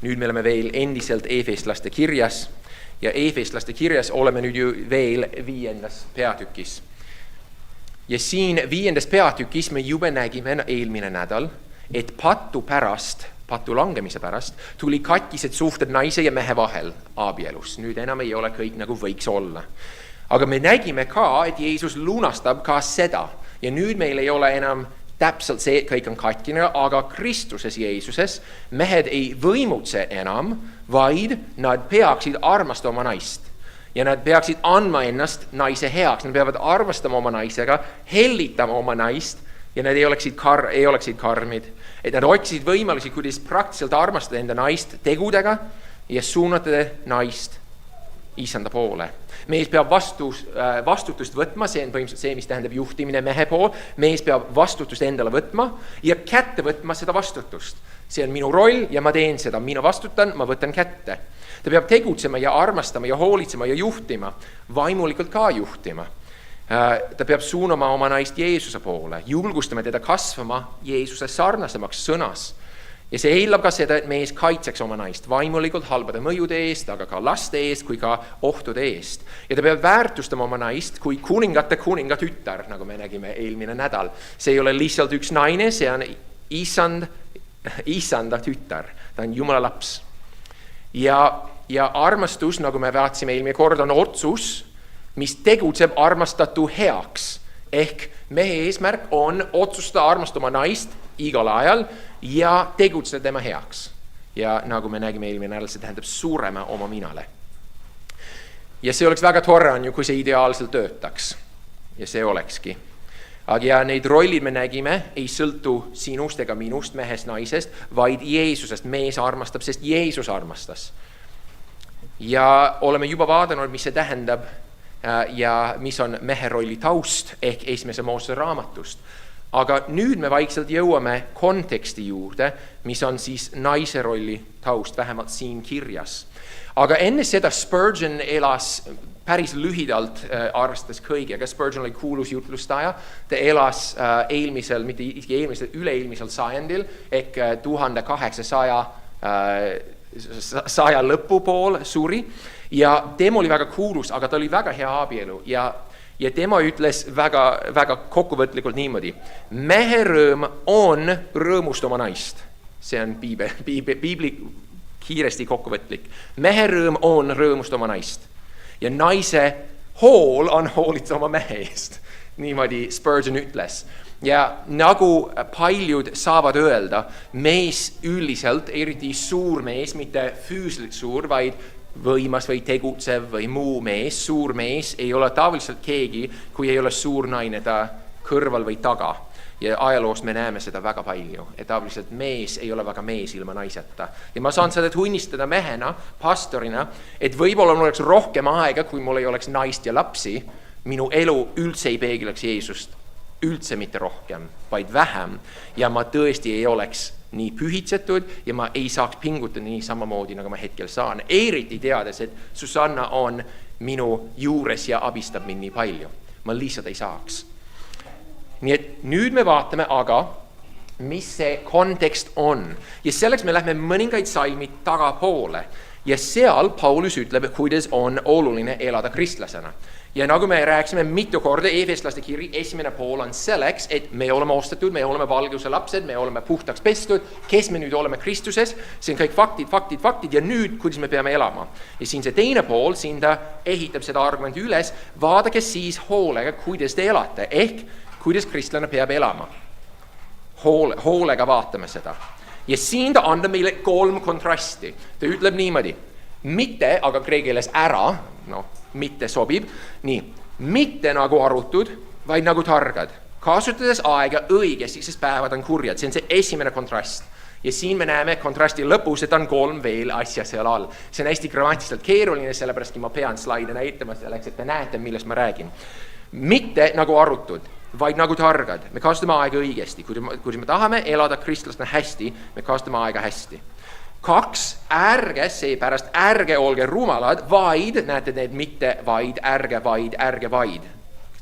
Nüüd me oleme veel endiselt Efeslaste kirjas ja Efeslaste kirjas oleme nüüd ju veel 5. peatükis. Ja siin 5. peatükis me juba nägime eelmine nädal, et patu langemise pärast tuli katkised suhted naise ja mehe vahel abielus. Nüüd enam ei ole kõik nagu võiks olla. Aga me nägime ka, et Jeesus lunastab ka seda. Ja nüüd meil ei ole enam täpselt see, et kõik on katkine, aga Kristuses Jeesuses mehed ei võimutse enam, vaid nad peaksid armastama naist. Ja nad peaksid andma ennast naise heaks. Nad peavad armastama oma naisega, hellitama oma naist ja nad ei oleksid karmid. Et nad otsid võimalusi, kuidas praktiliselt armastada enda naist tegudega ja suunata naist Issanda poole. Mees peab vastutust võtma, see on põhimõtteliselt see, mis tähendab juhtimine mehe pool. Mees peab vastutust endale võtma ja kätte võtma seda vastutust. See on minu roll ja ma teen seda. Mina vastutan, ma võtan kätte. Ta peab tegutsema ja armastama ja hoolitsema ja juhtima. Vaimulikult ka juhtima. Ta peab suunama oma naist Jeesuse poole, julgustama teda kasvama Jeesuse sarnasemaks sõnas. Ja see eeldab ka seda, et mees kaitseks oma naist vaimulikult halbade mõjude eest, aga ka laste eest kui ka ohtude eest. Ja ta peab väärtustama oma naist kui kuninga tütar, nagu me nägime eelmine nädal. See ei ole lihtsalt üks naine, see on Issanda tütar. Ta on Jumala laps. Ja armastus, nagu me vaatasime eelmine kord, on otsus, mis tegutseb armastatu heaks. Ehk mehe eesmärk on otsustada armastama naist igal ajal ja tegutseda tema heaks. Ja nagu me nägime eelmine nädal, see tähendab suurema oma minale. Ja see oleks väga tore on ju, kui see ideaalselt töötaks. Ja see olekski. Ja neid rollid me nägime ei sõltu sinust ega minust, mehest, naisest, vaid Jeesusest. Mees armastab, sest Jeesus armastas. Ja oleme juba vaadanud, mis see tähendab ja mis on mehe rolli taust ehk esimese Moosese raamatust. Aga nüüd me vaikselt jõuame konteksti juurde, mis on siis naise rolli taust, vähemalt siin kirjas. Aga enne seda Spurgeon elas päris lühidalt arvestades kõigi, aga Spurgeon oli kuulus jutlustaja. Ta elas üle-eelmisel sajandil ehk 1800 lõpupool suri ja tema oli väga kuulus, aga ta oli väga hea abielu ja tema ütles väga kokkuvõtlikult niimoodi. Mehe rõõm on rõõmust oma naist. See on piibli kiiresti kokkuvõtlik. Mehe rõõm on rõõmust oma naist. Ja naise hool on hoolitsa oma mehe eest. Niimoodi Spurgeon ütles. Ja nagu paljud saavad öelda, mees üldiselt, eriti suur mees, mitte füüsiliselt suur, vaid võimas või tegutsev või muu mees, suur mees ei ole tavaliselt keegi, kui ei ole suur naine ta kõrval või taga. Ja ajaloost me näeme seda väga palju, et tavaliselt mees ei ole väga mees ilma naiseta. Ja ma saan seda tunnistada mehena, pastorina, et võib-olla mul oleks rohkem aega, kui mul ei oleks naist ja lapsi, minu elu üldse ei peegeleks Jeesust, üldse mitte rohkem, vaid vähem. Ja ma tõesti ei oleks nii pühitsetud ja ma ei saaks pingutada nii samamoodi, nagu ma hetkel saan. Eriti teades, et Susanna on minu juures ja abistab mind nii palju. Ma lihtsalt ei saaks. Nii et nüüd me vaatame aga, mis see kontekst on. Ja selleks me lähme mõningaid salmid tagapoole. Ja seal Paulus ütleb, kuidas on oluline elada kristlasena. Ja nagu me rääkisime mitu korda, Efeslaste kiri esimene pool on selleks, et me oleme ostetud, me oleme valguse lapsed, me oleme puhtaks pestud, kes me nüüd oleme Kristuses, see on kõik faktid ja nüüd, kuidas me peame elama. Ja siin see teine pool, siin ta ehitab seda argumenti üles, vaadake siis hoolega, kuidas te elate, ehk kuidas kristlane peab elama. Hoolega vaatame seda. Ja siin ta anda meile 3 kontrasti. Ta ütleb niimoodi, mitte, aga kreekeeles ära, mitte sobib, nii, mitte nagu arutud, vaid nagu targad. Kasutades aega õigesti, sest päevad on kurjad. See on see esimene kontrast. Ja siin me näeme kontrasti lõpus, et on 3 veel asja seal all. See on hästi grammatiliselt keeruline, sellepärast ma pean slaide näitama selleks, et te näete, millest ma räägin. Mitte nagu arutud, vaid nagu targad. Me kasutame aega õigesti. Kui me tahame elada kristlasena hästi, me kasutame aega hästi. 2, seepärast ärge olge rumalad, vaid, näete need mitte vaid, ärge vaid.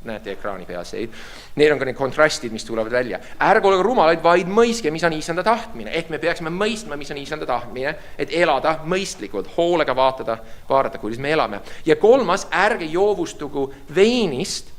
näete ekraani peal seid. Need on ka need kontrastid, mis tulevad välja. Ärge olge rumalaid, vaid mõistke, mis on Issanda tahtmine. Ehk me peaksime mõistma, mis on Issanda tahtmine, et elada mõistlikult, hoolega vaadata, kuidas me elame. Ja kolmas, ärge joovustugu veinist,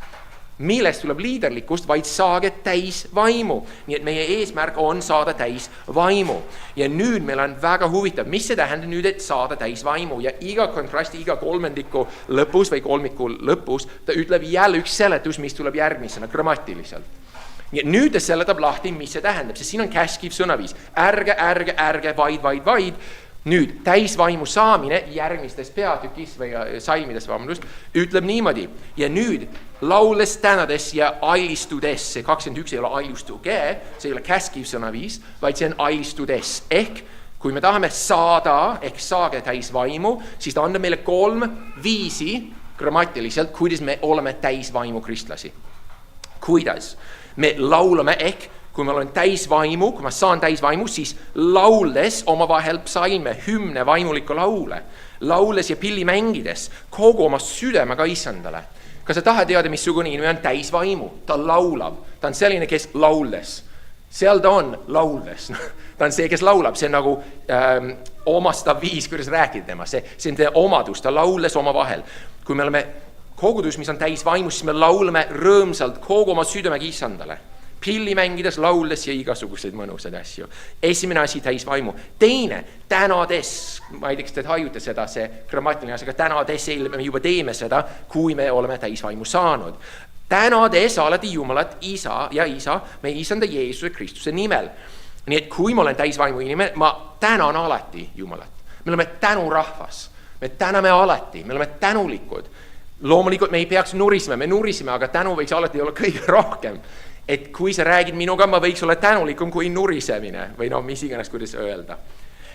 millest tuleb liiderlikkust, vaid saage täis vaimu. Nii et meie eesmärk on saada täis vaimu. Ja nüüd meil on väga huvitav, mis see tähendab nüüd, et saada täis vaimu. Ja iga kontrasti, iga kolmandiku lõpus või kolmiku lõpus, ta ütleb jälle üks seletus, mis tuleb järgmisena grammatiliselt. Nii et nüüd ta seletab lahti, mis see tähendab, sest siin on käskiv sõnaviis. Ärge, vaid. Nüüd, täisvaimu saamine järgmistes peatükis või salmides, ütleb niimoodi. Ja nüüd, laules tänades ja ailistudes, see 21 ei ole ailistuge, see ei ole käskiv sõnaviis, vaid see on ailistudes. Ehk, kui me tahame saada, ehk saage täisvaimu, siis ta annab meile 3 viisi grammatiliselt, kuidas me oleme täisvaimu kristlasi. Kuidas? Me laulame ehk, kui ma olen täisvaimu, kui ma saan täisvaimu, siis lauldes omavahel psalme, hümne, vaimulikku laule, laules ja pilli mängides, kogu oma südamega Issandale. Kas sa tahad teada, missugune inimene on täisvaimu? Ta laulab, ta on selline, kes lauldes. Seal ta on lauldes. Ta on see, kes laulab, see on nagu omastav viis, kuidas rääkida tema. See on teie omadus, ta lauldes omavahel. Kui me oleme kogudus, mis on täisvaimus, siis me laulame rõõmsalt kogu oma südamega Issandale. Pilli mängides, lauldes ja igasuguseid mõnusad asju. Esimene asi täisvaimu. Teine, tänades, ma ei tea, kas te hajute seda, see grammatiline asi, aga tänades me juba teeme seda, kui me oleme täisvaimu saanud. Tänades alati Jumalat, Isa, meie Isanda Jeesuse Kristuse nimel. Nii et kui ma olen täisvaimu inimene, ma tänan alati Jumalat. Me oleme tänurahvas. Me täname alati, me oleme tänulikud. Loomulikult me ei peaks nurisime, me nurisime, aga tänu võiks alati olla kõige rohkem. Et kui sa räägid minuga, ma võiks olla tänulikum kui nurisemine või mis iganes, kuidas öelda.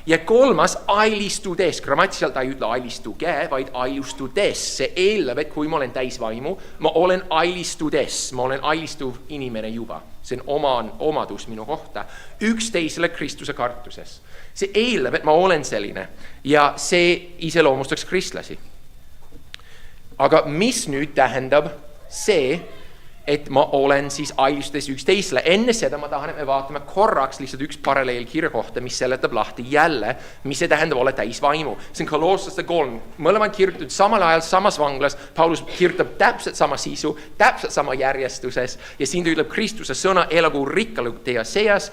Ja kolmas, ailistudes, grammatiliselt ei ütle ailistuge, vaid ailistudes. See eeldab, et kui ma olen täisvaimu, ma olen ailistudes, ma olen ailistuv inimene juba. See on omadus minu kohta. Üksteisele Kristuse kartuses. See eeldab, et ma olen selline ja see iseloomustaks kristlasi. Aga mis nüüd tähendab see, et ma olen siis ailistudes üksteisele. Enne seda ma tahan, et me vaatame korraks lihtsalt üks paralleel kirja kohta, mis seletab lahti jälle, mis see tähendab olla täisvaimu. See on Kolossaste 3. Mõlemad kirjutatud samal ajal, samas vanglas. Paulus kirjutab täpselt sama sisu, täpselt sama järjestuses ja siin ta ütleb Kristuse sõna elagu rikkalikult teie seas,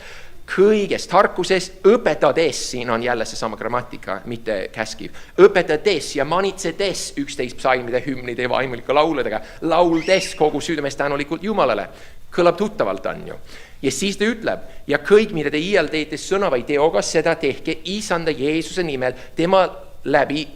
kõiges tarkuses, õpetades, siin on jälle see sama grammatika, mitte käskiv, õpetades ja manitsedes üksteist psalmide, hümnide ja vaimulike lauludega, lauldes kogu südamest tänulikult Jumalale. Kõlab tuttavalt on ju. Ja siis ta ütleb, ja kõik, mida te iial teete sõna või teoga, seda tehke Isanda Jeesuse nimel, tema läbi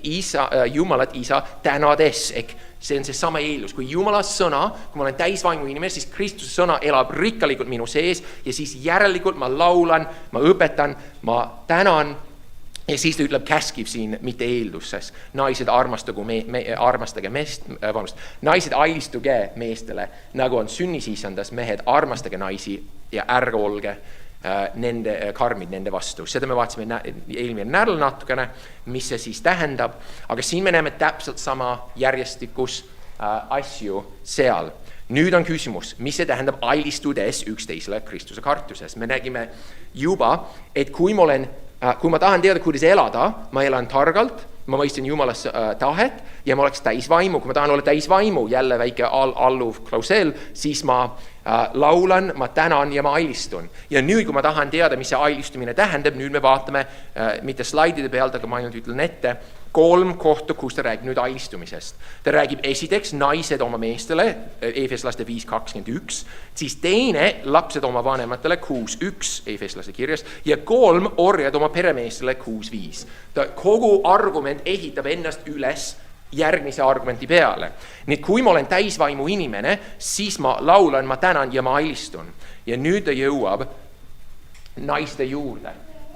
Jumalat Isa tänades, ehk see on see sama eeldus, kui Jumala sõna, kui ma olen täisvaimu inimene, siis Kristuse sõna elab rikkalikult minu sees ja siis järelikult ma laulan, ma õpetan, ma tänan ja siis ta ütleb käskiv siin, mitte eelduses. Naised naised ailistuge meestele, nagu on sünnis Isandas, mehed armastage naisi ja ärge olge nende karmid nende vastu. Seda me vaatasime eelmine nädal natukene, mis see siis tähendab, aga siin me näeme täpselt sama järjestikus asju seal. Nüüd on küsimus, mis see tähendab ailistudes üksteisele Kristuse kartuses. Me nägime juba, et kui ma tahan teada, kuidas elada, ma elan targalt, ma mõistan Jumalas tahet ja ma oleks täisvaimu. Kui ma tahan olla täisvaimu, jälle väike alluv klausel, siis ma laulan, ma tänan ja ma ailistun. Ja nüüd, kui ma tahan teada, mis see ailistumine tähendab, nüüd me vaatame mitte slaidide pealt, aga ma ainult ütlen ette, 3 kohta, kus ta räägib nüüd ailistumisest. Ta räägib esiteks naised oma meestele, Efeslaste 5.21, siis teine lapsed oma vanematele 6.1 Efeslaste kirjas ja 3 orjad oma peremeestele 6.5. Kogu argument ehitab ennast üles järgmise argumenti peale. Nii kui ma olen täisvaimu inimene, siis ma laulan, ma tänan ja ma ailistun. Ja nüüd ta jõuab naiste juurde.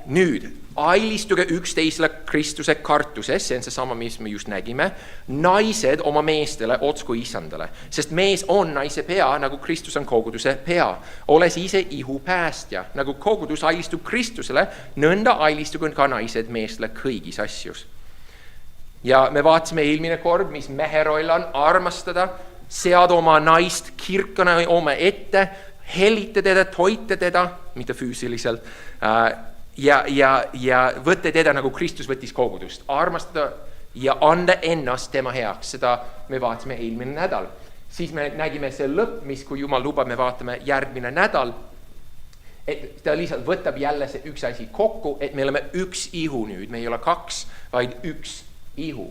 Nüüd, ailistuge üksteisele Kristuse kartuses, see on see sama, mis me just nägime, naised oma meestele otsku Isandale, sest mees on naise pea, nagu Kristus on koguduse pea. Oles ise ihu päästja, nagu kogudus ailistub Kristusele, nõnda ailistugu ka naised meestele kõigis asjus. Ja me vaatasime eelmine kord, mis mehe roll on armastada sead oma naist kirkana oma ette, hellita teda, toita teda, mitte füüsiliselt, ja võtta teda nagu Kristus võttis kogudust, armastada ja anda ennast tema heaks. Seda me vaatasime eelmine nädal. Siis me nägime see lõpp, mis kui Jumal lubab, me vaatame järgmine nädal, et ta lihtsalt võtab jälle see üks asi kokku, et me oleme üks ihu nüüd, me ei ole kaks, vaid üks ihu,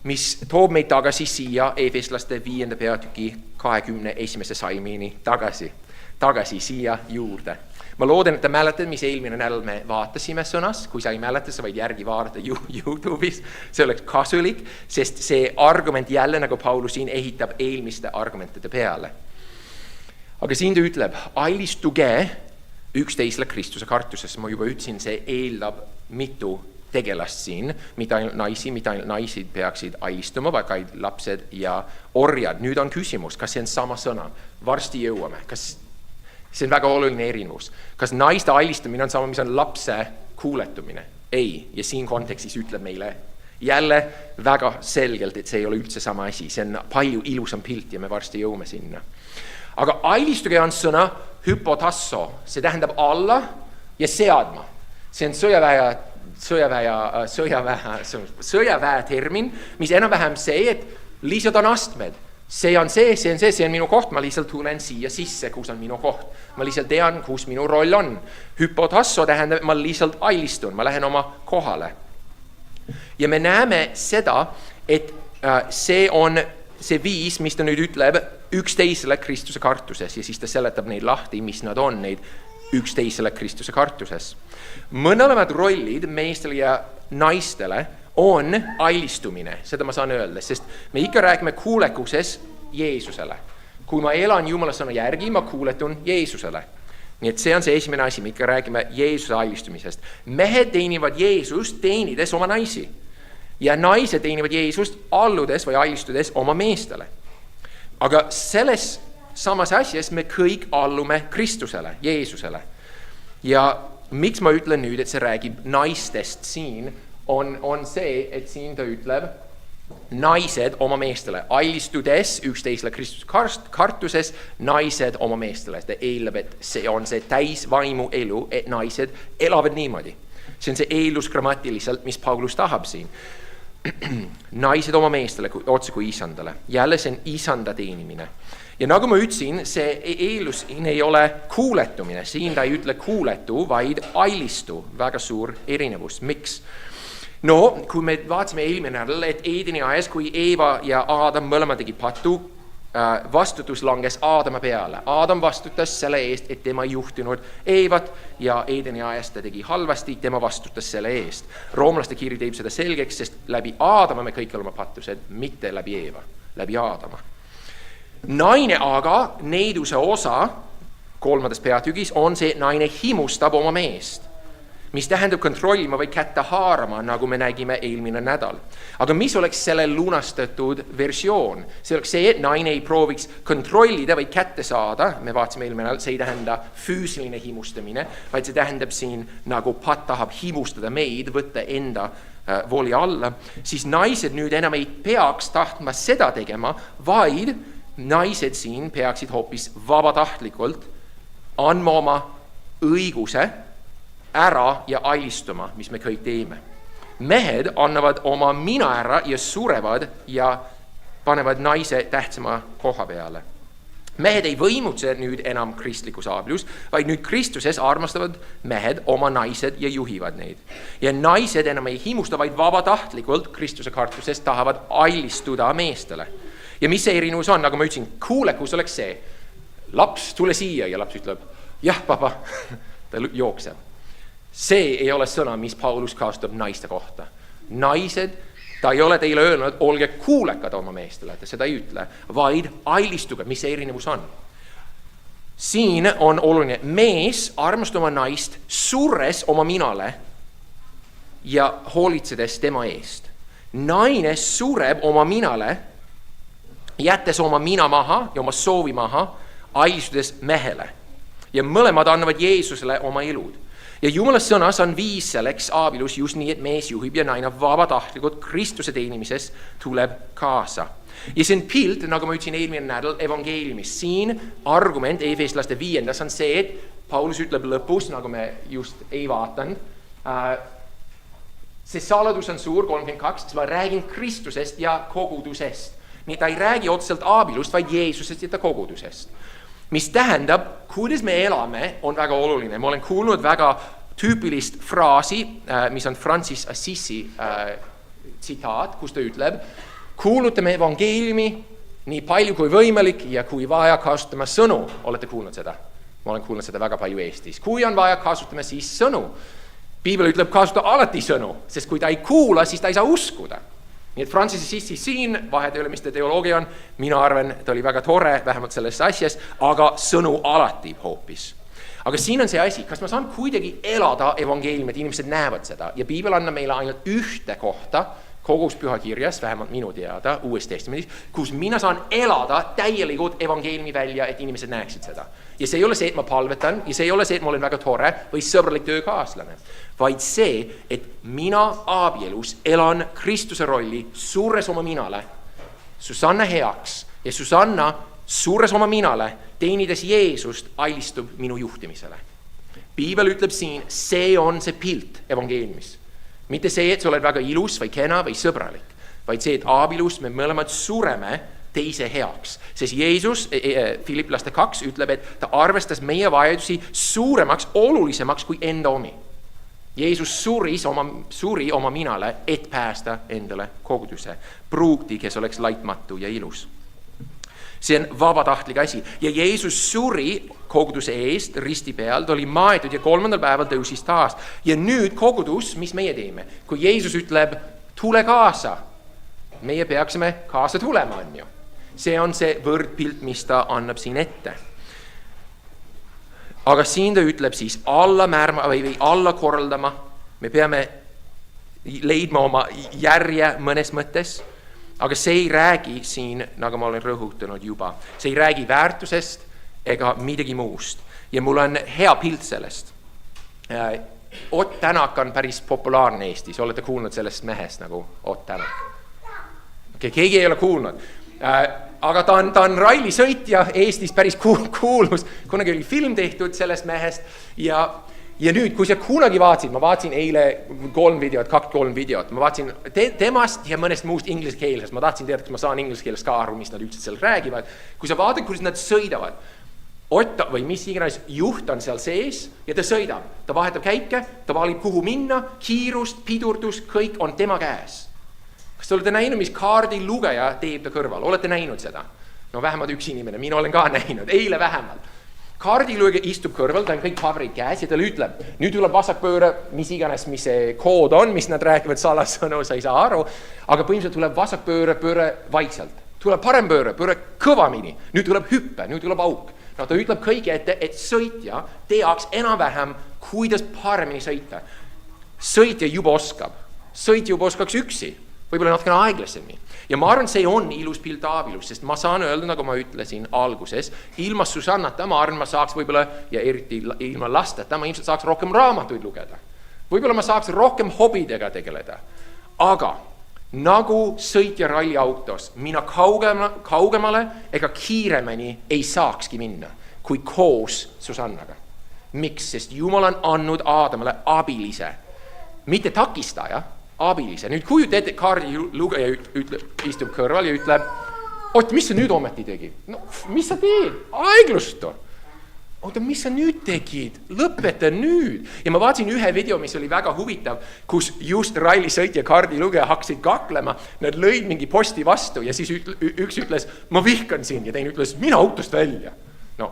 mis toob meid tagasi siia Efeslaste 5. peatüki 21. salmini tagasi siia juurde. Ma loodan, et te mäletate, mis eelmine nädal me vaatasime sõnas, kui sa ei mäleta, sa võid järgi vaadata YouTube'is, see oleks kasulik, sest see argument jälle, nagu Paulus siin ehitab eelmiste argumentide peale. Aga siin ta ütleb, alistuge üksteisele Kristuse kartuses, ma juba ütlesin, see eeldab mitu tegelast siin, mitte ainult naised peaksid alistuma, vaid lapsed ja orjad. Nüüd on küsimus, kas see on sama sõna? Varsti jõuame, see on väga oluline erinevus. Kas naiste alistamine on sama, mis on lapse kuuletumine? Ei, ja siin kontekstis ütleb meile jälle väga selgelt, et see ei ole üldse sama asi, see on palju ilusam pilt ja me varsti jõuame sinna. Aga alistuge on sõna hypotasso, see tähendab alla ja seadma. See on sõjaväe termin, mis enam-vähem see, et lihtsalt on astmed. See on minu koht, ma lihtsalt tulen siia sisse, kus on minu koht. Ma lihtsalt tean, kus minu roll on. Hypotasso tähendab, et ma lihtsalt alistun, ma lähen oma kohale. Ja me näeme seda, et see on see viis, mis ta nüüd ütleb üksteisele Kristuse kartuses ja siis ta seletab neid lahti, mis nad on neid üksteisele Kristuse kartuses. Mõlemad rollid meestele ja naistele on alistumine, seda ma saan öelda, sest me ikka räägime kuulekuses Jeesusele. Kui ma elan Jumala sõna järgi, ma kuuletun Jeesusele. Nii et see on see esimene asi, me ikka räägime Jeesuse alistumisest. Mehed teenivad Jeesust teenides oma naisi ja naised teenivad Jeesust alludes või alistudes oma meestele. Aga selles samas asjas me kõik allume Kristusele, Jeesusele. Ja miks ma ütlen nüüd, et see räägib naistest siin, on see, et siin ta ütleb naised oma meestele, alistudes üksteisele Kristuse kartuses, naised oma meestele. Ta eelab, et see on see täisvaimu elu, et naised elavad niimoodi. See on see eelus grammatiliselt, mis Paulus tahab siin. Naised oma meestele otse kui isandale. Jälle see on isanda teenimine. Ja nagu ma ütlesin, see eelus ei ole kuuletumine. Siin ta ei ütle kuuletu, vaid alistu. Väga suur erinevus. Miks? No, kui me vaatasime eelmine nädal, et Eedeni ajas, kui Eeva ja Aadam mõlemad tegi patu, vastutus langes Aadama peale. Aadam vastutas selle eest, et tema juhtinud Eevat ja Eedeni ajas ta tegi halvasti, tema vastutas selle eest. Roomlaste kiri teeb seda selgeks, sest läbi Aadama me kõik oleme patused, mitte läbi Eeva, läbi Aadama. Naine aga neiduse osa 3. peatükis on see, et naine himustab oma meest, mis tähendab kontrollima või kätte haarama, nagu me nägime eelmine nädal. Aga mis oleks selle lunastatud versioon? See oleks see, et naine ei prooviks kontrollida või kätte saada, me vaatasime eelmine nädal, see ei tähenda füüsiline himustamine, vaid see tähendab siin, nagu pat tahab himustada meid, võtta enda vooli alla, siis naised nüüd enam ei peaks tahtma seda tegema, vaid naised siin peaksid hoopis vabatahtlikult andma oma õiguse ära ja alistuma, mis me kõik teeme. Mehed annavad oma mina ära ja surevad ja panevad naise tähtsama koha peale. Mehed ei võimutse nüüd enam kristlikus abielus, vaid nüüd Kristuses armastavad mehed oma naised ja juhivad neid. Ja naised enam ei himusta, vaid vabatahtlikult Kristuse kartuses tahavad alistuda meestele. Ja mis see erinevus on, nagu ma ütlesin, kuulekus oleks see, laps, tule siia ja laps ütleb, jah, papa, ta jookseb. See ei ole sõna, mis Paulus kasutab naiste kohta. Naised, ta ei ole teile öelnud, olge kuulekad oma meestele, ta seda ei ütle, vaid alistuge, mis see erinevus on. Siin on oluline, mees armastab oma naist surres oma minale ja hoolitsedes tema eest. Naine sureb oma minale, jättes oma mina maha ja oma soovi maha, alistudes mehele. Ja mõlemad annavad Jeesusele oma elud. Ja Jumala sõnas on viis selleks abielus just nii, et mees juhib ja naine vabatahtlikult Kristuse teenimises tuleb kaasa. Ja see on pilt, nagu ma ütlesin eelmine nädal evangeeliumis. Siin argument Efeslaste 5. on see, et Paulus ütleb lõpus, nagu me just ei vaatanud, see saladus on suur, 32, ma räägin Kristusest ja kogudusest. Nii ta ei räägi otseselt abielust, vaid Jeesusest ja kogudusest. Mis tähendab, kuidas me elame, on väga oluline. Ma olen kuulnud väga tüüpilist fraasi, mis on Francis Assisi tsitaat, kus ta ütleb, kuulutame evangeeliumi nii palju kui võimalik ja kui vaja kasutame sõnu. Olete kuulnud seda? Ma olen kuulnud seda väga palju Eestis. Kui on vaja, kasutame siis sõnu. Piibel ütleb, kasuta alati sõnu, sest kui ta ei kuula, siis ta ei saa uskuda. Nii et Francis Assisi siin, vahet ei ole, mis ta teoloogia on, mina arvan, ta oli väga tore, vähemalt selles asjas, aga sõnu alati hoopis. Aga siin on see asi, kas ma saan kuidagi elada evangeeliumi, et inimesed näevad seda ja Piibel annab meile ainult ühte kohta, kogus pühakirjas, vähemalt minu teada, Uues Testamendis, kus mina saan elada täielikult evangeeliumi välja, et inimesed näeksid seda. Ja see ei ole see, et ma palvetan, ja see ei ole see, et ma olen väga tore või sõbralik töökaaslane, vaid see, et mina abielus elan Kristuse rolli suures oma minale, Susanna heaks ja Susanna suures oma minale, teenides Jeesust, alistub minu juhtimisele. Piibel ütleb siin, see on see pilt evangeeliumis. Mitte see, et sa oled väga ilus või kena või sõbralik, vaid see, et abielus me mõlemad sureme teise heaks. Sest Jeesus, Filippilaste 2 ütleb, et ta arvestas meie vajadusi suuremaks, olulisemaks kui enda omi. Jeesus suri oma minale, et päästa endale koguduse. Pruukti, kes oleks laitmatu ja ilus. See on vabatahtlik asi. Ja Jeesus suri koguduse eest risti peal, ta oli maetud ja 3. päeval tõusis taas. Ja nüüd kogudus, mis meie teeme? Kui Jeesus ütleb, tule kaasa, meie peaksime kaasa tulema, on ju. See on see võrdpilt, mis ta annab siin ette. Aga siin ta ütleb siis alla määrma või alla korraldama, me peame leidma oma järje mõnes mõttes. Aga see ei räägi siin, nagu ma olen rõhutanud juba, see ei räägi väärtusest ega midagi muust. Ja mul on hea pilt sellest. Ott Tänak on päris populaarne Eestis. Olete kuulnud sellest mehest nagu Ott Tänak? Okay, keegi ei ole kuulnud. Aga ta on rallisõitja Eestis päris kuulus. Kunagi oli film tehtud sellest mehest ja nüüd, kui sa kunagi vaatasid, ma vaatasin eile 3 videot, ma vaatasin temast ja mõnest muust inglise keeles, ma tahtsin teada, kas ma saan inglise keeles ka aru, mis nad üldse seal räägivad. Kui sa vaatad, kuidas nad sõidavad, Ott või mis iganes juht on seal sees ja ta sõidab, ta vahetab käike, ta valib kuhu minna, kiirust, pidurdus, kõik on tema käes. Kas te olete näinud, mis kaardilugeja teeb ta kõrval? Olete näinud seda? No vähemalt üks inimene, mina olen ka näinud, eile vähemalt. Kaardilugeja istub kõrval, ta on kõik paberid käes ja ta ütleb, nüüd tuleb vasakpööre, mis iganes, mis see kood on, mis nad räägivad salasõnu, sa ei saa aru, aga põhimõtteliselt tuleb vasakpööre vaikselt. Tuleb parempööre, pööre kõvamini, nüüd tuleb hüppe, nüüd tuleb auk. No ta ütleb kõige ette, et sõitja teaks enam-vähem, kuidas paremini sõita. Sõitja juba oskaks üksi, võib-olla natukene aeglasemi. Ja ma arvan, see on ilus pilt abielus, sest ma saan öelda, nagu ma ütlesin alguses, ilma Susannata ma arvan, ma saaks võib-olla, ja eriti ilma lasteta, ma ilmselt saaks rohkem raamatuid lugeda. Võib-olla ma saaks rohkem hobidega tegeleda. Aga nagu sõitja ralliautos, mina kaugemale ega kiiremini ei saakski minna, kui koos Susannaga. Miks? Sest Jumal on andnud Aadamale abilise, mitte takistaja, abilise. Nüüd kujuta ette, kaardilugeja istub kõrval ja ütleb, Ott, mis sa nüüd ometi tegid? No, mis sa teed? Aeglustu. Oota, mis sa nüüd tegid? Lõpeta nüüd. Ja ma vaatasin ühe video, mis oli väga huvitav, kus just rallisõitja kaardilugeja hakkasid kaklema, nad lõid mingi posti vastu ja siis üks ütles, ma vihkan sind ja teine ütles, mina autost välja. No,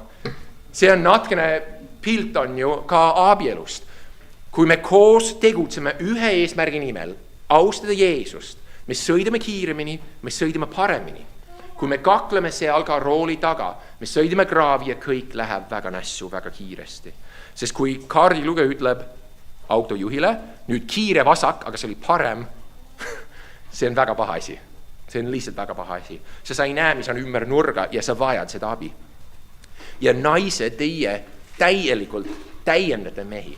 see on natkene pilt on ju ka abielust. Kui me koos tegutseme ühe eesmärgi nimel, austada Jeesust, me sõidame kiiremini, me sõidame paremini. Kui me kakleme seal ka rooli taga, me sõidame kraavi ja kõik läheb väga nässu, väga kiiresti. Sest kui kaardilugeja ütleb autojuhile, nüüd kiire vasak, aga see oli parem, see on väga paha asi. See on lihtsalt väga paha asi. Sa ei näe, mis on ümber nurga ja sa vajad seda abi. Ja naise teie täielikult täiendate mehi.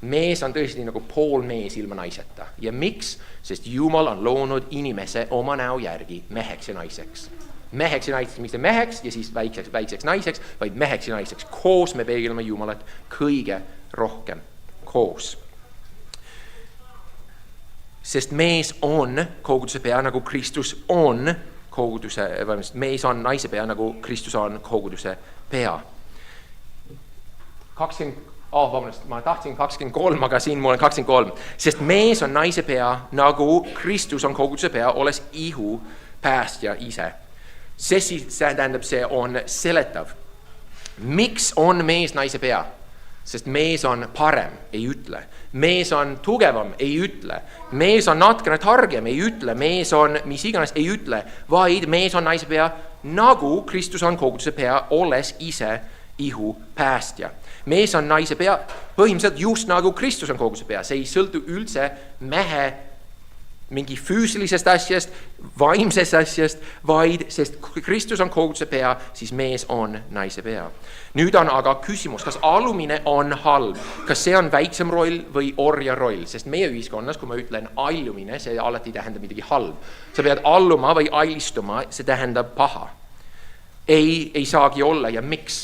mees on tõesti nagu pool mees ilma naiseta. Ja miks? Sest Jumal on loonud inimese oma näo järgi meheks ja naiseks. Meheks ja naiseks, mitte meheks ja siis väikseks naiseks, vaid meheks ja naiseks. Koos me peegelme Jumalat kõige rohkem koos. Sest mees on koguduse pea nagu Kristus on koguduse, mees on naise pea nagu Kristus on koguduse pea. Ma tahtsin 23, aga siin mul on 23. Sest mees on naise pea nagu Kristus on koguduse pea, olles ihu päästja ise. See tähendab, see on seletav. Miks on mees naise pea? Sest mees on parem, ei ütle. Mees on tugevam, ei ütle. Mees on natkene targem, ei ütle. Mees on mis iganes, ei ütle. Vaid mees on naise pea nagu Kristus on koguduse pea, olles ise ihu päästja. Mees on naise pea põhimõtteliselt just nagu Kristus on koguduse pea. See ei sõltu üldse mehe mingi füüsilisest asjast, vaimsest asjast, vaid sest Kristus on koguduse pea, siis mees on naise pea. Nüüd on aga küsimus, kas allumine on halb? Kas see on väiksem roll või orja roll? Sest meie ühiskonnas, kui ma ütlen allumine, see alati tähendab midagi halb. Sa pead alluma või allistuma, see tähendab paha. Ei saagi olla ja miks?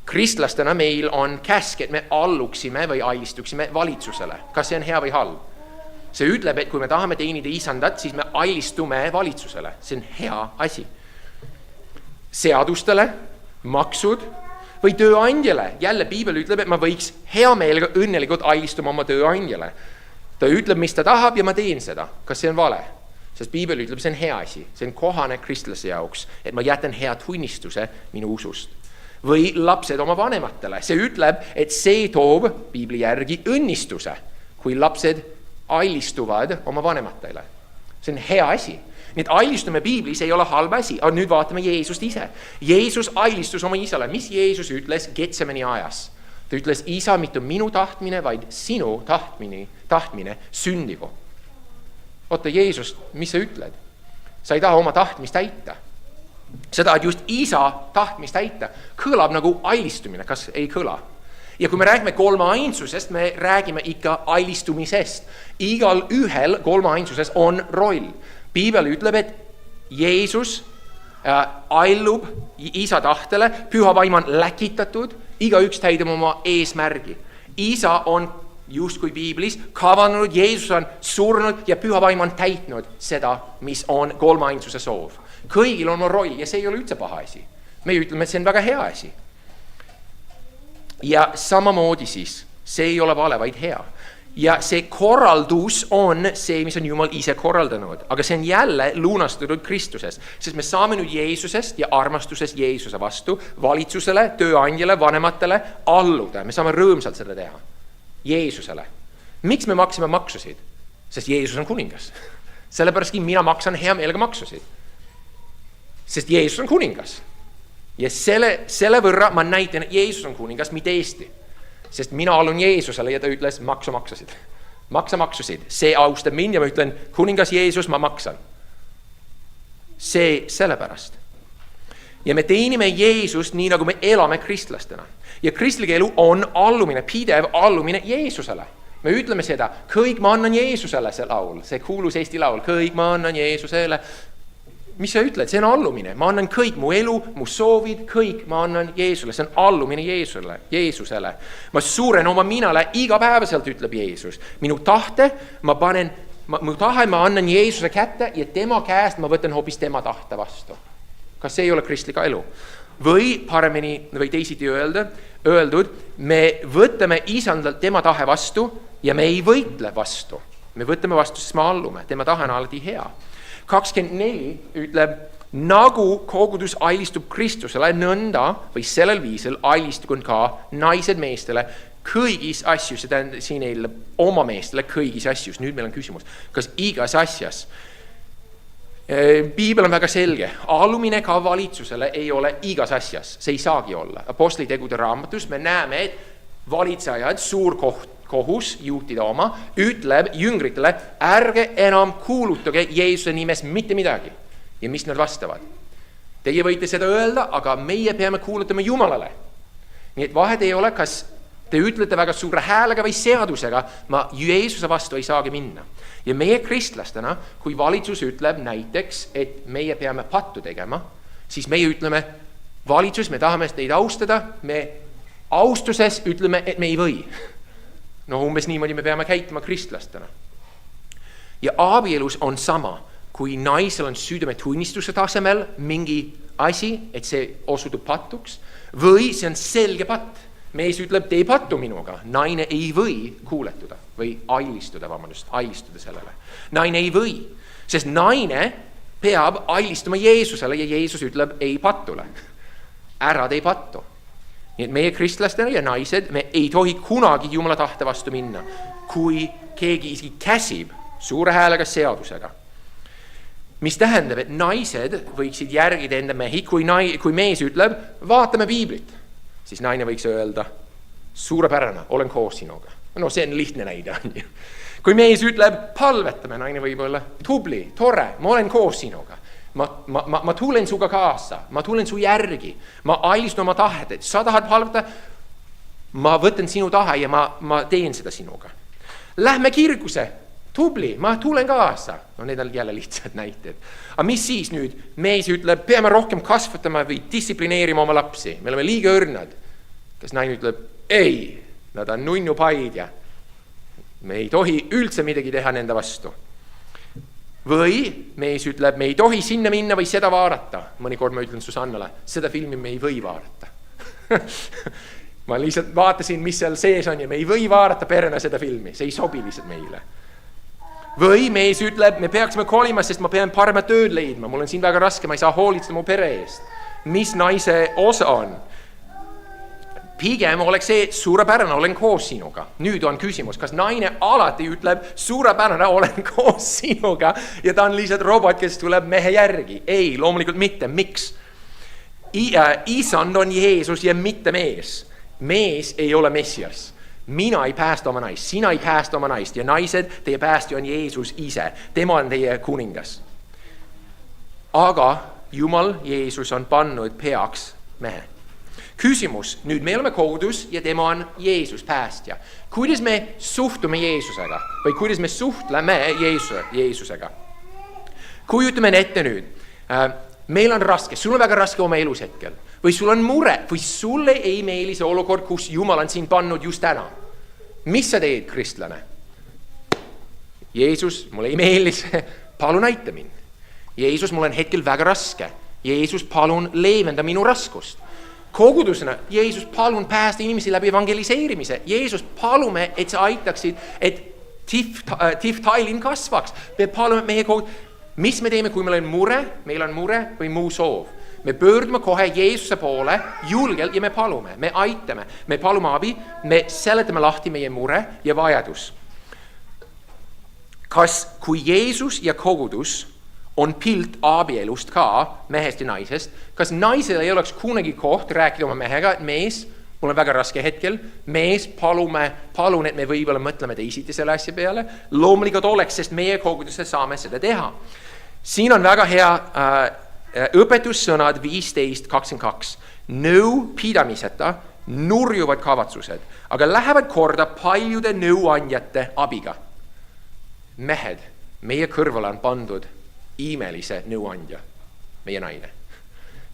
Kristlastena meil on käsk, et me alluksime või allistuksime valitsusele. Kas see on hea või halb? See ütleb, et kui me tahame teenida isandat, siis me allistume valitsusele. See on hea asi. Seadustele, maksud või tööandjale. Jälle Piibel ütleb, et ma võiks hea meelega õnnelikult allistuma oma tööandjale. Ta ütleb, mis ta tahab ja ma teen seda. Kas see on vale? Sest Piibel ütleb, see on hea asi. See on kohane kristlase jaoks, et ma jätan hea tunnistuse minu usust. Või lapsed oma vanematele. See ütleb, et see toob Piibli järgi õnnistuse, kui lapsed allistuvad oma vanematele. See on hea asi. Nii et allistume Piiblis ei ole halb asi. Aga nüüd vaatame Jeesust ise. Jeesus allistus oma isale. Mis Jeesus ütles Getsemani ajas? Ta ütles, isa, mitte minu tahtmine, vaid sinu tahtmine sündigu. Oota, Jeesus, mis sa ütled? Sa ei taha oma tahtmist täita. Sa tahad just isa tahtmist täita. Kõlab nagu allistumine, kas ei kõla? Ja kui me räägime kolmainsusest, me räägime ikka allistumisest. Igal ühel kolmainsuses on roll. Piibel ütleb, et Jeesus allub isa tahtele, püha vaim on läkitatud, igaüks täidab oma eesmärgi. Isa on justkui Piiblis kavanud, Jeesus on surnud ja püha vaim on täitnud seda, mis on kolmainsuse soov. Kõigil on roll ja see ei ole üldse paha asi. Me ütleme, et see on väga hea asi. Ja samamoodi siis, see ei ole vale, vaid hea. Ja see korraldus on see, mis on Jumal ise korraldanud. Aga see on jälle luunastatud Kristusest. Sest me saame nüüd Jeesusest ja armastusest Jeesuse vastu valitsusele, tööandjale, vanematele alluda. Me saame rõõmsalt seda teha. Jeesusele. Miks me maksime maksusid? Sest Jeesus on kuningas. Sellepärast mina maksan hea meelega maksusid. Sest Jeesus on kuningas. Ja selle võrra ma näitan, et Jeesus on kuningas, mitte Eesti. Sest mina allun Jeesusele ja ta ütles, maksa maksusid. See austab mind ja ma ütlen, kuningas Jeesus, ma maksan. See sellepärast. Ja me teenime Jeesust nii, nagu me elame kristlastena. Ja kristlik elu on allumine, pidev allumine Jeesusele. Me ütleme seda, kõik ma annan Jeesusele see laul, see kuulus Eesti laul, kõik ma annan Jeesusele. Mis sa ütled? See on allumine. Ma annan kõik, mu elu, mu soovid, kõik ma annan Jeesusele. See on allumine Jeesusele. Ma suuren oma minale igapäevaselt, ütleb Jeesus. Minu tahte ma annan Jeesuse kätte ja tema käest ma võtan hoopis tema tahte vastu. Kas see ei ole kristlik elu? Või paremini või teisiti öeldud, me võtame isandalt tema tahe vastu ja me ei võitle vastu. Me võtame vastu, sest me allume. Tema tahe on alati hea. 24 ütleb, nagu kogudus allistub Kristusele, nõnda või sellel viisil allistugun ka naised meestele kõigis asjus, siin ei ole oma meestele kõigis asjus. Nüüd meil on küsimus, kas igas asjas? Piibel on väga selge, allumine ka valitsusele ei ole igas asjas, see ei saagi olla. Apostlitegude raamatus me näeme, et valitsejad, suur kohus juhtida oma, ütleb jüngritele, ärge enam kuulutage Jeesuse nimes mitte midagi. Ja mis nad vastavad? Teie võite seda öelda, aga meie peame kuulutama Jumalale. Nii et vahed ei ole, kas te ütlete väga suure häälega või seadusega, ma Jeesuse vastu ei saagi minna. Ja meie kristlastena, kui valitsus ütleb näiteks, et meie peame pattu tegema, siis meie ütleme, valitsus, me tahame teid austada, me austuses ütleme, et me ei või. No umbes niimoodi me peame käituma kristlastena. Ja abielus on sama, kui naisel on südametunnistuse tasemel mingi asi, et see osutub pattuks, või see on selge patt. Mees ütleb, te ei pattu minuga, naine ei või kuuletuda või ailistuda sellele. Naine ei või, sest naine peab ailistuma Jeesusele ja Jeesus ütleb, ei pattule. Ära te ei pattu. Nii et meie kristlastena ja naised, me ei tohi kunagi Jumala tahte vastu minna, kui keegi isegi käsib suure häälega seadusega. Mis tähendab, et naised võiksid järgida enda mehi, kui mees ütleb, vaatame piiblit, siis naine võiks öelda, suurepärane, olen koos sinuga. No see on lihtne näide. Kui mees ütleb, palvetame, naine võib olla tubli, tore, ma olen koos sinuga. Ma tulen suga kaasa, ma tulen su järgi, ma ailistun oma tahet, et sa tahad palveta, ma võtan sinu tahe ja ma teen seda sinuga. Lähme kirkuse, tubli, ma tulen kaasa. No need on jälle lihtsad näited. Aga mis siis nüüd? Mees ütleb, peame rohkem kasvatama või distsiplineerima oma lapsi. Me oleme liiga õrnad. Kas naine ütleb, ei, nad on nunnupaid ja me ei tohi üldse midagi teha nende vastu. Või mees ütleb, me ei tohi sinna minna või seda vaadata. Mõnikord ma ütlen Susannale, seda filmi me ei või vaadata. Ma lihtsalt vaatasin, mis seal sees on ja me ei või vaadata perena seda filmi. See ei sobi lihtsalt meile. Või mees ütleb, me peaksime kolima, sest ma pean parema tööd leidma. Mul on siin väga raske, ma ei saa hoolitseda mu pere eest. Mis naise osa on? Pigem oleks see, suurepärane, olen koos sinuga. Nüüd on küsimus, kas naine alati ütleb, suurepärane, olen koos sinuga ja ta on lihtsalt robot, kes tuleb mehe järgi? Ei, loomulikult mitte. Miks? Isand on Jeesus ja mitte mees. Mees ei ole Messias. Mina ei päästa oma naist, sina ei päästa oma naist ja naised, teie päästja on Jeesus ise. Tema on teie kuningas. Aga Jumal, Jeesus on pannud peaks mehe. Küsimus, nüüd me oleme kogudus ja tema on Jeesus päästja. Kuidas me suhtume Jeesusega või kuidas me suhtleme Jeesusega? Kujutame ette nüüd, meil on raske, sul on väga raske oma elus hetkel või sul on mure või sulle ei meeli see olukord, kus Jumal on sind pannud just täna. Mis sa teed, kristlane? Jeesus, mulle ei meeli see, palun aita mind. Jeesus, mul on hetkel väga raske. Jeesus, palun leevenda minu raskust. Kogudusena, Jeesus, palun päästa inimesi läbi evangeliseerimise. Jeesus, palume, et sa aitaksid, et Tif-Tailin kasvaks. Me palume meie mis me teeme, kui meil on mure või muu soov? Me pöördume kohe Jeesuse poole julgelt ja me palume, me aitame, me palume abi, me seletame lahti meie mure ja vajadus. Kas kui Jeesus ja kogudus on pilt abielust ka, mehest ja naisest, kas naisel ei oleks kunagi koht rääkida oma mehega, et mees, mul on väga raske hetkel, mees, palun, et me võib-olla mõtleme teisiti selle asja peale, loomulikult oleks, sest meie koguduses saame seda teha. Siin on väga hea õpetussõnad 15:22. Nõu pidamiseta nurjuvad kavatsused, aga lähevad korda paljude nõuandjate abiga. Mehed, meie kõrvale on pandud imelise nõuandja, meie naine,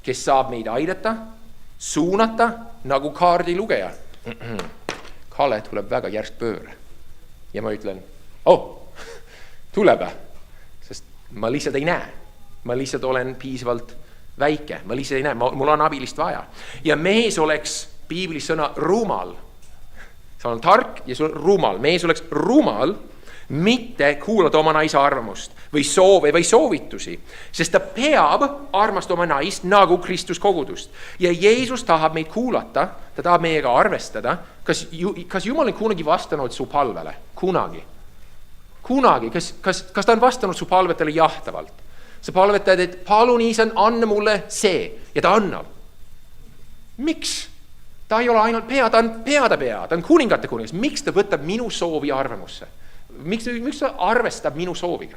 kes saab meid aidata, suunata nagu kaardilugeja. Kalle tuleb väga järsk pööre. Ja ma ütlen, tuleb, sest ma lihtsalt ei näe. Ma lihtsalt olen piisavalt väike, ma lihtsalt ei näe, mul on abilist vaja. Ja mees oleks piiblis sõna rumal. See on tark ja see on rumal. Mees oleks rumal, mitte kuulata oma naise arvamust või soove või soovitusi, sest ta peab armastama naist nagu Kristus kogudust. Ja Jeesus tahab meid kuulata, ta tahab meiega arvestada. Kas Jumal on kunagi vastanud su palvele? Kunagi. Kas ta on vastanud su palvetele jahtavalt? Sa palvetad, et palun Isand, anna mulle see ja ta annab. Miks? Ta ei ole ainult pea, ta on pea, ta on kuningate kuningas. Miks ta võtab minu soovi arvamusse? Miks ta arvestab minu sooviga?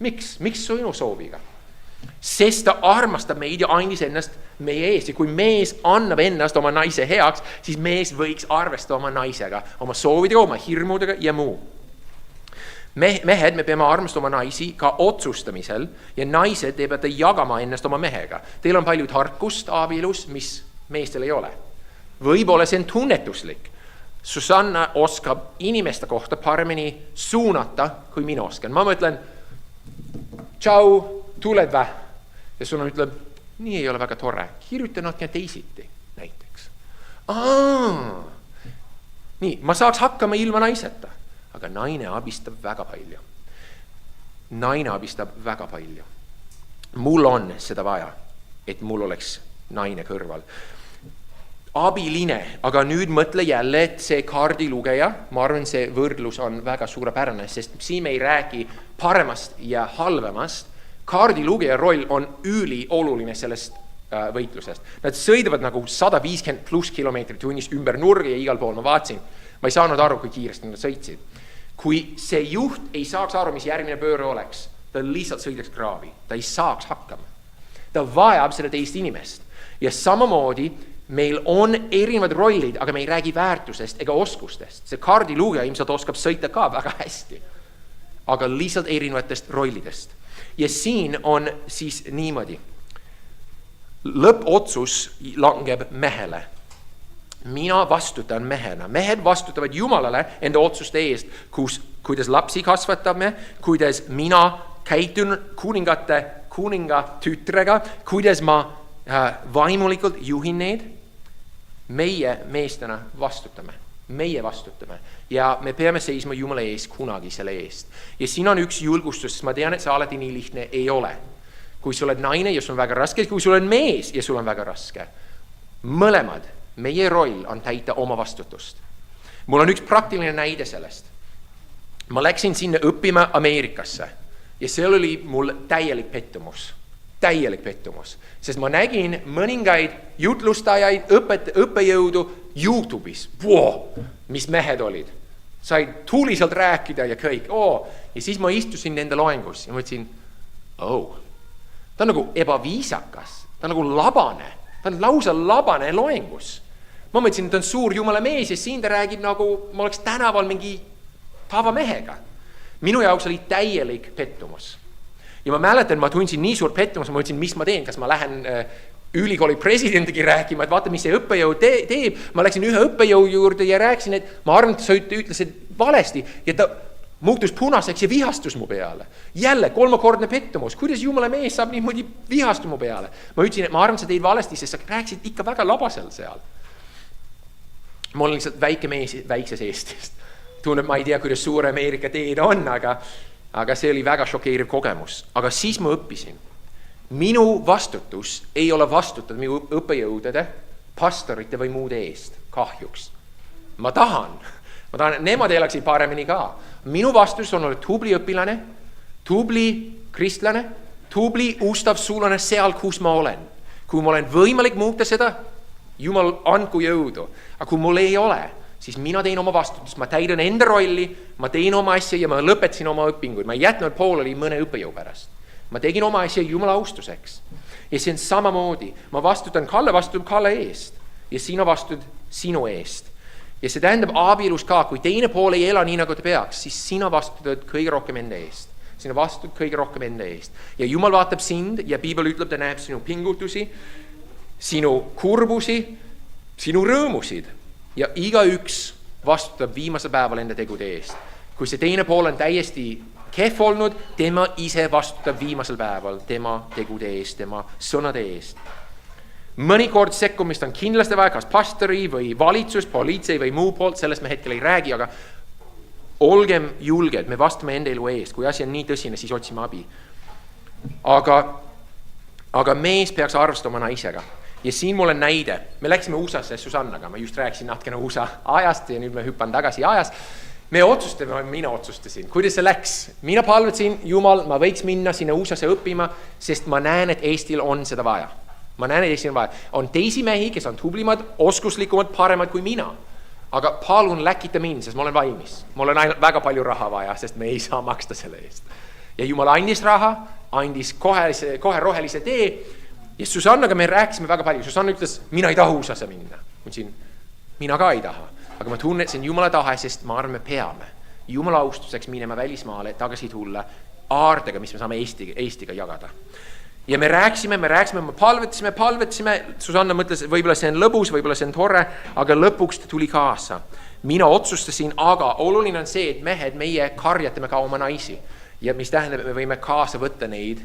Miks sinu sooviga? sest ta armastab meid ja andis ennast meie eest. Ja kui mees annab ennast oma naise heaks, siis mees võiks arvestada oma naisega, oma soovidega, oma hirmudega ja muu. Mehed, me peame armastama oma naisi ka otsustamisel ja naised te peate jagama ennast oma mehega. Teil on palju tarkust abielus, mis meestel ei ole. Võib-olla see on tunnetuslik. Susanna oskab inimeste kohta paremini suunata, kui mina oskan. Ma mõtlen, tšau, tuled vä? Ja Susanna ütleb, nii ei ole väga tore. Kirjuta natukene teisiti, näiteks. Nii, ma saaks hakkama ilma naiseta. Aga naine abistab väga palju. Naine abistab väga palju. Mul on seda vaja, et mul oleks naine kõrval. Abiline, aga nüüd mõtle jälle, et see kaardilugeja, ma arvan, see võrdlus on väga suurepärane, sest siin me ei räägi paremast ja halvemast. Kaardilugeja roll on ülioluline sellest võitlusest. Nad sõidavad nagu 150 plus kilomeetrit tunnis ümber nurgi ja igal pool ma vaatsin. Ma ei saanud aru, kui kiiresti nad sõitsid. Kui see juht ei saaks aru, mis järgmine pööre oleks, ta lihtsalt sõidaks kraavi. Ta ei saaks hakkama. Ta vajab seda teist inimest. Ja samamoodi meil on erinevad rollid, aga me ei räägi väärtusest ega oskustest. See kaardilugeja ilmselt oskab sõita ka väga hästi, aga lihtsalt erinevatest rollidest. Ja siin on siis niimoodi. Lõppotsus langeb mehele. Mina vastutan mehena. Mehed vastutavad Jumalale enda otsuste eest, kuidas lapsi kasvatame, kuidas mina käitun kuninga tütrega, kuidas ma vaimulikult juhin need. Meie meestena vastutame. Meie vastutame. Ja me peame seisma Jumala ees kunagi selle eest. Ja siin on üks julgustus, sest ma tean, et see alati nii lihtne ei ole. Kui sul oled naine ja sul on väga raske, kui sul on mees ja sul on väga raske. Mõlemad, meie roll on täita oma vastutust. Mul on üks praktiline näide sellest. Ma läksin sinna õppima Ameerikasse ja seal oli mul täielik pettumus, sest ma nägin mõningaid jutlustajaid, õppejõudu YouTube'is. Mis mehed olid. Said tuliselt rääkida ja kõik. Ja siis ma istusin nende loengus ja mõtlesin, ta on nagu ebaviisakas, ta on nagu labane, ta on lausa labane loengus. Ma mõtlesin, et ta on suur Jumala mees ja siin ta räägib nagu ma oleks tänaval mingi tavamehega. Minu jaoks oli täielik pettumus. Ja ma mäletan, ma tundsin nii suur pettumus, ma mõtlesin, mis ma teen, kas ma lähen ülikooli presidendigi rääkima, et vaata, mis see õppejõu teeb. Ma läksin ühe õppejõu juurde ja rääkisin, et ma arvan, et sa ütlesid valesti ja ta muutus punaseks ja vihastus mu peale. Jälle, 3-kordne pettumus. Kuidas Jumala mees saab niimoodi vihastu mu peale? Ma ütlesin, et ma arvan, sa teed valesti, sest sa rääkisid ikka väga labasel seal. Ma olen lihtsalt väike mees väikses Eestist. Tunneb, ma ei tea, kuidas suur Ameerika teed on, aga see oli väga šokeeriv kogemus. Aga siis ma õppisin. Minu vastutus ei ole vastutada minu õppejõudede, pastorite või muude eest. Kahjuks. Ma tahan, et nemad elaksid paremini ka. Minu vastutus on olla tubli õpilane, tubli kristlane, tubli ustav sulane seal, kus ma olen. Kui ma olen võimalik muuta seda, Jumal andku jõudu. Aga kui mul ei ole, siis mina tein oma vastutust, ma täidan enda rolli, ma tein oma asja ja ma lõpetasin oma õpinguid. Ma ei jätnud pooleli mõne õppejõu pärast. Ma tegin oma asja Jumala austuseks. Ja see on samamoodi. Ma vastutan Kalle eest ja sina vastutad sinu eest. Ja see tähendab abielus ka, kui teine pool ei ela nii, nagu ta peaks, siis sina vastutad kõige rohkem enda eest. Sina vastutad kõige rohkem enda eest. Ja Jumal vaatab sind ja Piibel ütleb, ta näeb sinu pingutusi, sinu kurbusi, sinu rõõmusid. Ja igaüks vastutab viimasel päeval enda tegude eest. Kui see teine pool on täiesti kehv olnud, tema ise vastutab viimasel päeval tema tegude eest, tema sõnade eest. Mõnikord sekkumist on kindlasti vaja, kas pastori või valitsus, politsei või muu poolt, sellest me hetkel ei räägi, aga olgem julged, me vastame enda elu eest. Kui asi on nii tõsine, siis otsime abi. Aga mees peaks arvestama naisega. Ja siin mul on näide. Me läksime USA-sse Susannaga, ma just rääkisin natkene USA ajast ja nüüd me hüppan tagasi ajas. Mina otsustasin, kuidas see läks. Mina palvetasin, Jumal, ma võiks minna sinna USA-sse õppima, sest ma näen, et Eestil on seda vaja. Ma näen, et Eestil on vaja. On teisi mehi, kes on tublimad, oskuslikumad, paremad kui mina. Aga palun läkita mind, sest ma olen valmis. Mul on ainult väga palju raha vaja, sest me ei saa maksta selle eest. Ja Jumal andis raha andis kohe rohelise tee ja Susannaga me rääkisime väga palju. Susanna ütles, mina ei taha USA-sse minna. Mõtlesin, mina ka ei taha, aga ma tunnen, et see on Jumala tahe, sest ma arvan, me peame Jumala austuseks minema välismaale, tagasi tulla aardega, mis me saame Eestiga jagada. Ja me rääkisime, me palvetasime, Susanna mõtles, võib-olla see on lõbus, võib-olla see on tore, aga lõpuks ta tuli kaasa. Mina otsustasin, aga oluline on see, et mehed, meie karjatame ka oma naisi ja mis tähendab, et me võime kaasa võtta neid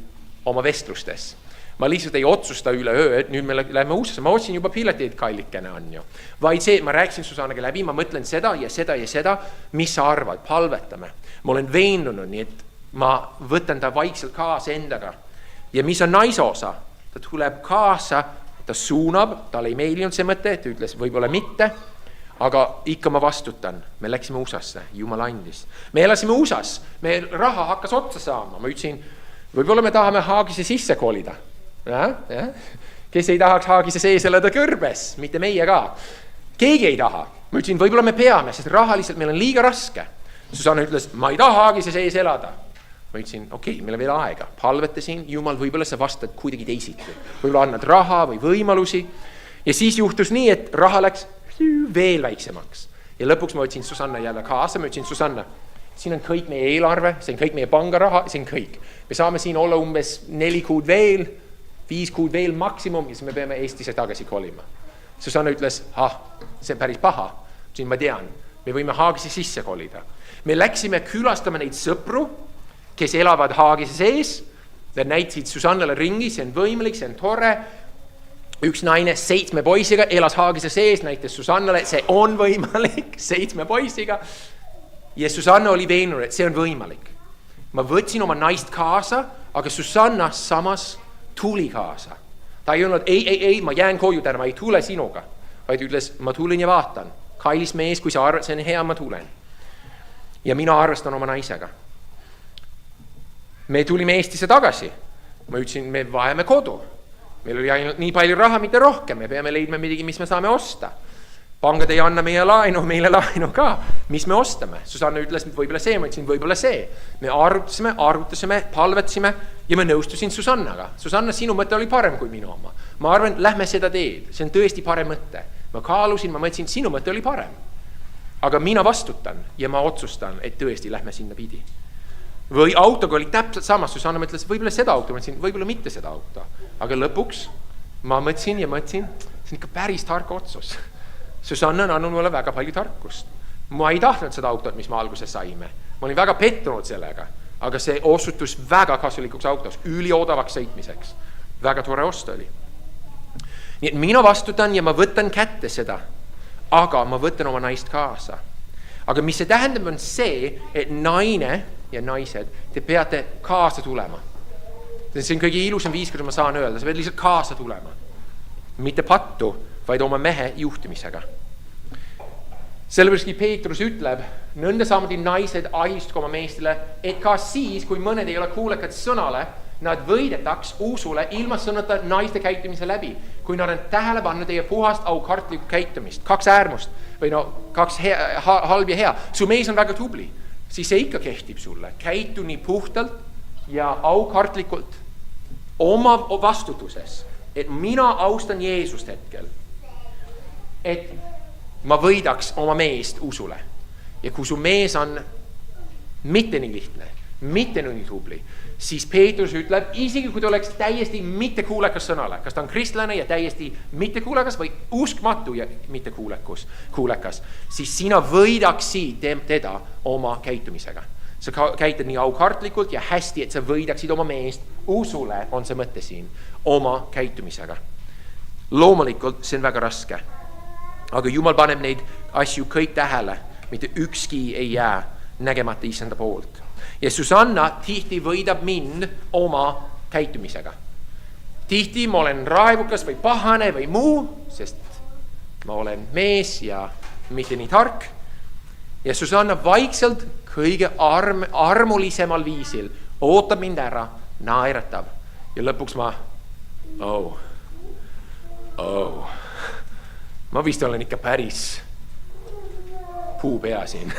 oma vestlustes. Ma lihtsalt ei otsusta üleöö, et nüüd me läheme USA-sse, ma otsin juba pileteid kallikene on ju. Vaid see, ma rääkisin Susannaga läbi, ma mõtlen seda ja seda, mis sa arvad, palvetame. Ma olen veendunud, nii et ma võtan ta vaikselt kaasa endaga. Ja mis on naise osa? Ta tuleb kaasa, ta suunab, tal ei meelinud see mõte, ta ütles võib-olla mitte, aga ikka ma vastutan. Me läksime USA-sse, Jumal andis. Me elasime USA-s, me raha hakkas otsa saama. Ma ütlesin, võib-olla me tahame Haagise sisse kolida. Ja? Kes ei tahaks Haagise sees elada kõrbes, mitte meie ka. Keegi ei taha. Ma ütlesin, võib-olla me peame, sest rahaliselt meil on liiga raske. Susanna ütles, ma ei taha Haagise sees elada. Ma ütlesin, okei, meil on veel aega. Palvetasin, Jumal, võib-olla sa vastad kuidagi teisiti. Võib-olla annad raha või võimalusi. Ja siis juhtus nii, et raha läks veel väiksemaks. Ja lõpuks ma võtsin Susanna jälle kaasa. Ma ütlesin, Susanna, siin on kõik meie eelarve, see on kõik meie pangaraha, see on kõik. Me saame siin olla umbes 4 kuud veel, 5 kuud veel maksimum ja siis me peame Eestisse tagasi kolima. Susanna ütles, see on päris paha. Siin ma tean, me võime Haagise sisse kolida. Me läksime külastama neid sõpru, kes elavad Haagise sees. Nad näitasid Susannale ringi, see on võimalik, see on tore. Üks naine 7 poisiga elas Haagise sees, näitas Susannale, see on võimalik 7 poisiga. Ja Susanna oli veenunud, et see on võimalik. Ma võtsin oma naist kaasa, aga Susanna samas tuli kaasa. Ta ei öelnud, ei, ma jään koju täna, ma ei tule sinuga. Vaid ütles, ma tulin ja vaatan. Kailis mees, kui sa arvad, see on hea, ma tulen. Ja mina arvestan oma naisega. Me tulime Eestisse tagasi. Ma ütlesin, me vajame kodu. Meil oli ainult nii palju raha, mitte rohkem. Me peame leidma midagi, mis me saame osta. Pangad ei anna meile laenu ka. Mis me ostame? Susanna ütles, võib-olla see, ma ütlesin, võib-olla see. Me arutasime, palvetasime ja me nõustusin Susannaga. Susanna, sinu mõte oli parem kui minu oma. Ma arvan, lähme seda teed. See on tõesti parem mõte. Ma kaalusin, ma mõtlesin, sinu mõte oli parem. Aga mina vastutan ja ma otsustan, et tõesti lähme sinna pidi. Või autoga oli täpselt sama. Susanna mõtles, võib-olla seda auto. Ma mõtlesin, võib-olla mitte seda auto. Aga lõpuks ma mõtlesin, see on ikka päris tark otsus. Susanna on andnud mulle väga palju tarkust. Ma ei tahtnud seda autot, mis me alguses saime. Ma olin väga pettunud sellega. Aga see osutus väga kasulikuks autos, üliodavaks sõitmiseks. Väga tore osta oli. Nii et mina vastutan ja ma võtan kätte seda. Aga ma võtan oma naist kaasa. Aga mis see tähendab on see, et naine ja naised, te peate kaasa tulema. See on kõige ilusam viis, kuidas ma saan öelda. Sa pead lihtsalt kaasa tulema. Mitte pattu, vaid oma mehe juhtimisega. Sellepärast Peetrus ütleb, nõnda saamadi naised alistugu oma meestele, et ka siis, kui mõned ei ole kuulekad sõnale, nad võidetaks usule ilma sõnata naiste käitumise läbi. Kui nad on tähele pannud teie puhast aukartlikku käitumist, 2 äärmust või 2 halb ja hea. Su mees on väga tubli, siis see ikka kehtib sulle. Käitu nii puhtalt ja aukartlikult oma vastutuses, et mina austan Jeesust hetkel. Et ma võidaks oma meest usule. Ja kui su mees on mitte nii lihtne, mitte nii tubli, siis Peetrus ütleb, isegi kui ta oleks täiesti mitte kuulekas sõnale, kas ta on kristlane ja täiesti mitte kuulekas või uskmatu ja mitte kuulekas, siis sina võidaksid teda oma käitumisega. Sa käitud nii aukartlikult ja hästi, et sa võidaksid oma meest usule, on see mõte siin, oma käitumisega. Loomulikult see on väga raske. Aga Jumal paneb neid asju kõik tähele, mitte ükski ei jää nägemata Issanda poolt. Ja Susanna tihti võidab mind oma käitumisega. Tihti ma olen raevukas või pahane või muu, sest ma olen mees ja mitte nii tark. Ja Susanna vaikselt kõige armulisemal viisil ootab mind ära, naeratab. Ja lõpuks ma vist olen ikka päris puupea siin.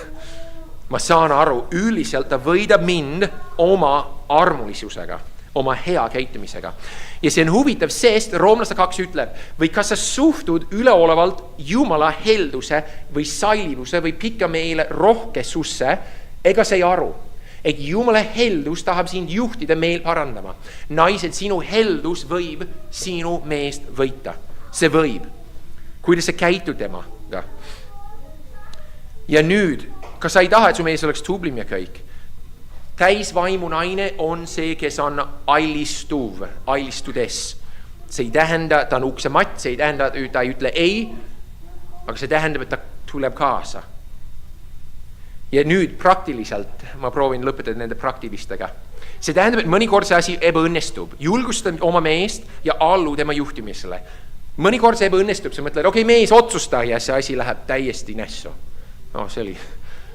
Ma saan aru, üldiselt ta võidab mind oma armulisusega. oma hea käitumisega. Ja see on huvitav, sest Roomlaste 2 ütleb, või kas sa suhtud üleolevalt Jumala helduse või sallivuse või pikameele rohkesusse, ega sa ei aru, et Jumala heldus tahab sind juhtida meel parandama. Naised, sinu heldus võib sinu meest võita. See võib. Kuidas sa käitud temaga. Ja nüüd, kas sa ei taha, et su mees oleks tublim ja kõik? Täisvaimu naine on see, kes on ailistudes. See ei tähenda, ta on uksematt, see ei tähenda, et ta ei ütle ei, aga see tähendab, et ta tuleb kaasa. Ja nüüd praktiliselt, ma proovin lõpetada nende praktilistega. See tähendab, et mõnikord see asi ebaõnnestub. Julgusta oma meest ja allu tema juhtimisele. Mõnikord see ebaõnnestub, sa mõtled, okei, mees otsusta ja see asi läheb täiesti nässu. No, see oli...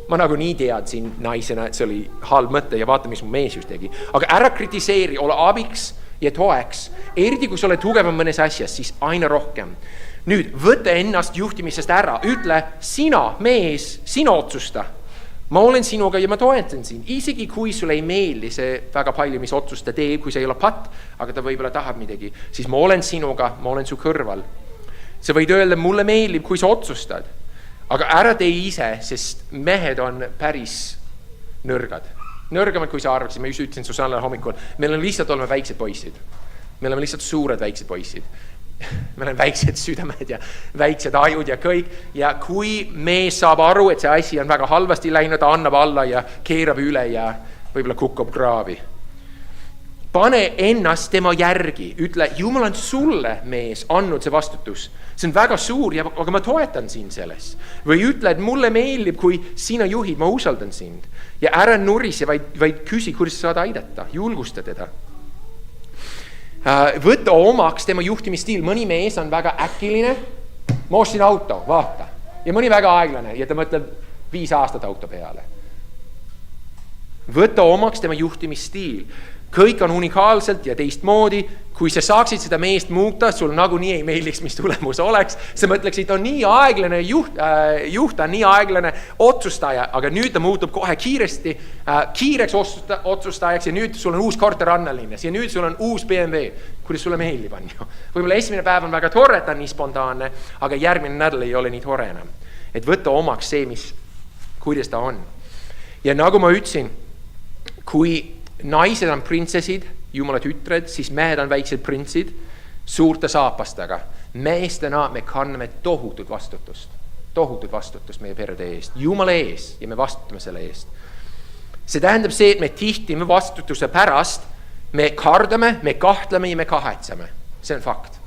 Ma nagu nii teadsin naisena, et see oli halb mõte ja vaata, mis mu mees just tegi. Aga ära kritiseeri, ole abiks ja toeks. Eriti kui sa oled tugevam mõnes asjas, siis aina rohkem. Nüüd, võta ennast juhtimisest ära. Ütle, sina, mees, sina otsusta. Ma olen sinuga ja ma toetan sind. Isegi kui sulle ei meeldi see väga palju, mis otsust ta teeb, kui see ei ole patt, aga ta võib-olla tahab midagi, siis ma olen sinuga, ma olen su kõrval. Sa võid öelda, mulle meeldib, kui sa otsustad. Aga ära tee ise, sest mehed on päris nõrgad. Nõrgemad, kui sa arvaksid, ma just ütlesin Susanna hommikul, meil on lihtsalt olema väiksed poisid. Meil on lihtsalt suured väiksed poisid. Meil on väiksed südamed ja väiksed ajud ja kõik. Ja kui mees saab aru, et see asi on väga halvasti läinud, ta annab alla ja keerab üle ja võib-olla kukkub kraavi. Pane ennast tema järgi, ütle, Jumal on sulle, mees, andnud see vastutus. See on väga suur, aga ma toetan sind selles. Või ütle, et mulle meeldib, kui sina juhid, ma usaldan sind. Ja ära nurise, vaid küsi, kuidas sa saad aidata, julgusta teda. Võta omaks tema juhtimisstiil. Mõni mees on väga äkiline, ma ostsin auto, vaata. Ja mõni väga aeglane ja ta mõtleb 5 aastat auto peale. Võta omaks tema juhtimisstiil. Kõik on unikaalselt ja teistmoodi. Kui sa saaksid seda meest muuta, sul nagu nii ei meeldiks, mis tulemus oleks. Sa mõtleksid, on nii aeglane juht on nii aeglane otsustaja, aga nüüd ta muutub kohe kiiresti, kiireks otsustajaks ja nüüd sul on uus korter Annalinnas ja nüüd sul on uus BMW. Kuidas sulle meeldib on ju? Võib-olla esimene päev on väga tore, ta on nii spontaanne, aga järgmine nädal ei ole nii tore enam. Et võtta omaks see, kuidas ta on. Ja nagu ma ütlesin, kui naised on printsessid, Jumala tütred, siis mehed on väiksed printsid suurte saapastega. Meestena me kanname tohutut vastutust meie perede eest, Jumala ees ja me vastutame selle eest. See tähendab see, et me tihti me vastutuse pärast, me kardame, me kahtleme ja me kahetseme. See on fakt.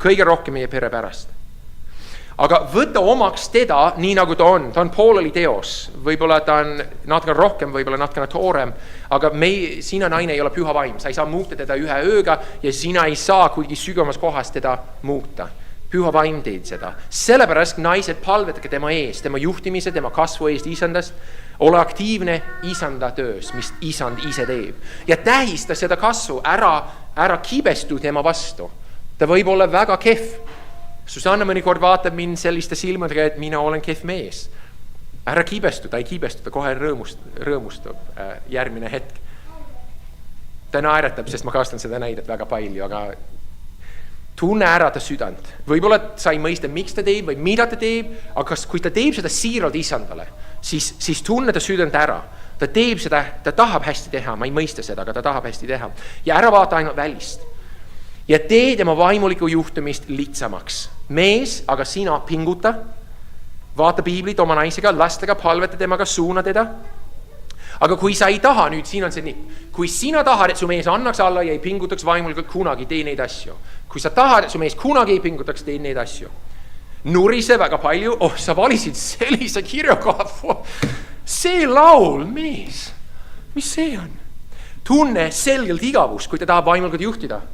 Kõige rohkem meie pere pärast. Aga võta omaks teda nii nagu ta on pooleli teos, võib-olla ta on natukene rohkem, võib-olla natukene toorem, aga sina naine ei ole püha vaim, sa ei saa muuta teda ühe ööga ja sina ei saa kuigi sügavamas kohas teda muuta. Püha vaim teed seda. Sellepärast naised palvetage tema eest, tema juhtimise, tema kasvu eest isandast, ole aktiivne isanda töös, mis isand ise teeb. Ja tähista seda kasvu, ära kibestu tema vastu. Ta võib olla väga kehv. Susanna mõnikord vaatab mind selliste silmadega, et mina olen kehv mees. Ära kibestu, ta ei kibestu, ta kohe rõõmustub järgmine hetk. Ta naeratab, sest ma kastan seda näidet väga palju, aga tunne ära ta südant. Võib-olla sa ei mõista, miks ta teeb või mida ta teeb, aga kui ta teeb seda siiralt isandale, siis tunne ta südant ära. Ta teeb seda, ta tahab hästi teha, ma ei mõista seda, aga ta tahab hästi teha. Ja ära vaata ainult välist. Ja tee tema vaimulikku juhtumist lihtsamaks. Mees, aga sina pinguta, vaata piiblit oma naisega, lastega, palveta temaga, suuna teda. Aga kui sa ei taha, nüüd siin on see nii, kui sina tahad, et su mees annaks alla ja ei pingutaks vaimulikult kunagi, tee neid asju. Kui sa tahad, et su mees kunagi ei pingutaks, tee neid asju. Nurise väga palju, sa valisid sellise kirjakoha. See laul, mees, mis see on? Tunne selgelt igavust, kui ta tahab vaimulikult juhtida.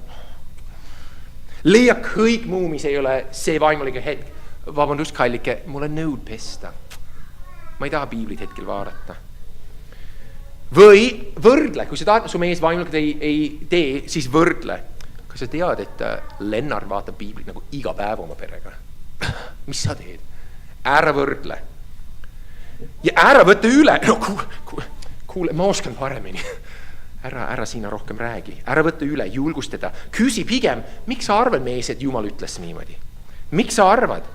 Leia kõik muu, mis ei ole see vaimulike hetk. Vabandust, kallike, mul on nõud pesta. Ma ei taha piiblit hetkel vaadata. Või võrdle, kui sa tahad, su mees vaimulikult ei tee, siis võrdle. Kas sa tead, et Lennart vaatab piiblit nagu iga päev oma perega? Mis sa teed? Ära võrdle. Ja ära võtta üle. No, kuule, ma oskan paremini. ära sina rohkem räägi, ära võtta üle, julgustada. Küsi pigem, miks sa arvad, mees, et Jumal ütles niimoodi? Miks sa arvad?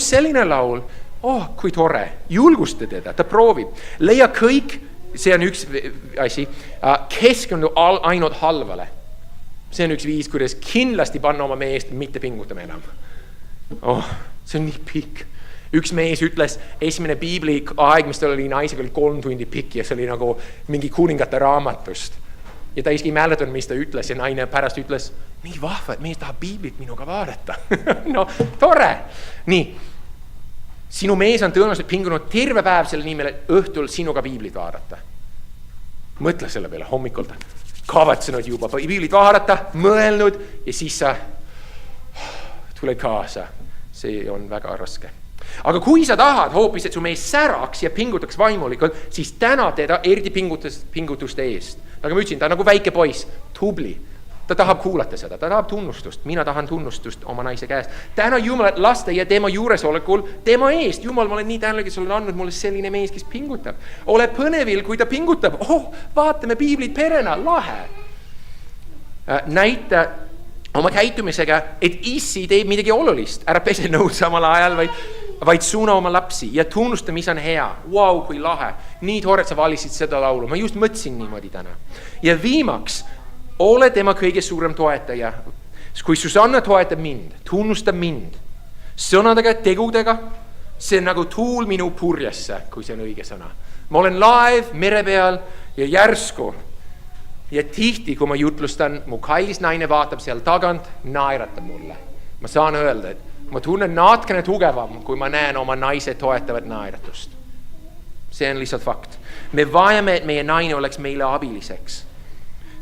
Selline laul, kui tore, julgusta teda, ta proovib. Leia kõik, see on üks asi, keskendu ainult halvale. See on üks viis, kuidas kindlasti panna oma meest mitte pingutama enam. See on nii pikk. Üks mees ütles, esimene piibli aeg, mis tal oli naisega, oli 3 tundi pikk ja see oli nagu mingi kuningate raamatust. Ja ta isegi mäletanud, mis ta ütles ja naine pärast ütles, nii vahva, et mees tahab piiblit minuga vaadata. No, tore. Nii, sinu mees on tõenäoliselt pingunud terve päev selle nimel, et õhtul sinuga piiblit vaadata. Mõtle selle peale hommikult. Kavatsenud juba piiblit vaadata, mõelnud ja siis sa tuled kaasa. See on väga raske. Aga kui sa tahad hoopis, et su mees säraks ja pingutaks vaimulikult, siis täna teda eriti pingutuste eest. Nagu ma ütlesin, ta on nagu väike poiss, tubli. Ta tahab kuulata seda, ta tahab tunnustust. Mina tahan tunnustust oma naise käest. Täna Jumalat lasta ja tema juuresolekul, tema eest. Jumal, ma olen nii tänulik, et sul on andnud mulle selline mees, kes pingutab. Ole põnevil, kui ta pingutab. Vaatame piiblit perena, lahe. Näita oma käitumisega, et issi teeb midagi olulist. Ära pese nõud samal ajal, vaid suuna oma lapsi ja tunnusta, mis on hea. Wow, kui lahe. Nii tore, et sa valisid seda laulu. Ma just mõtlesin niimoodi täna. Ja viimaks, ole tema kõige suurem toetaja. Kui Susanna toetab mind, tunnustab mind sõnadega, tegudega, see on nagu tuul minu purjesse, kui see on õige sõna. Ma olen laev mere peal ja järsku. Ja tihti, kui ma jutlustan, mu kallis naine vaatab seal tagant, naeratab mulle. Ma saan öelda, et ma tunnen natkene tugevam, kui ma näen oma naise toetavat naeratust. See on lihtsalt fakt. Me vajame, et meie naine oleks meile abiliseks.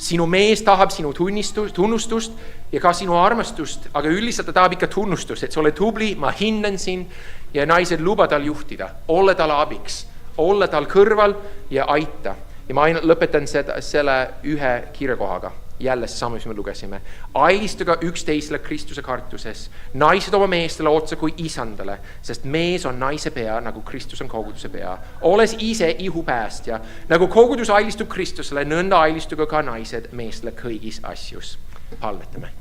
Sinu mees tahab sinu tunnustust ja ka sinu armastust, aga üldiselt ta tahab ikka tunnustust, et sa oled tubli, ma hindan sind ja naised luba tal juhtida, olla tal abiks, olla tal kõrval ja aita. Ja ma ainult lõpetan selle ühe kirjakohaga. Jälle see samm, mis me lugesime. Ailistuga üksteisele Kristuse kartuses. Naised oma meestele otsa kui isandale, sest mees on naise pea, nagu Kristus on koguduse pea. Oles ise ihupäästja, nagu kogudus ailistub Kristusele, nõnda ailistuga ka naised meestele kõigis asjus. Palvetame.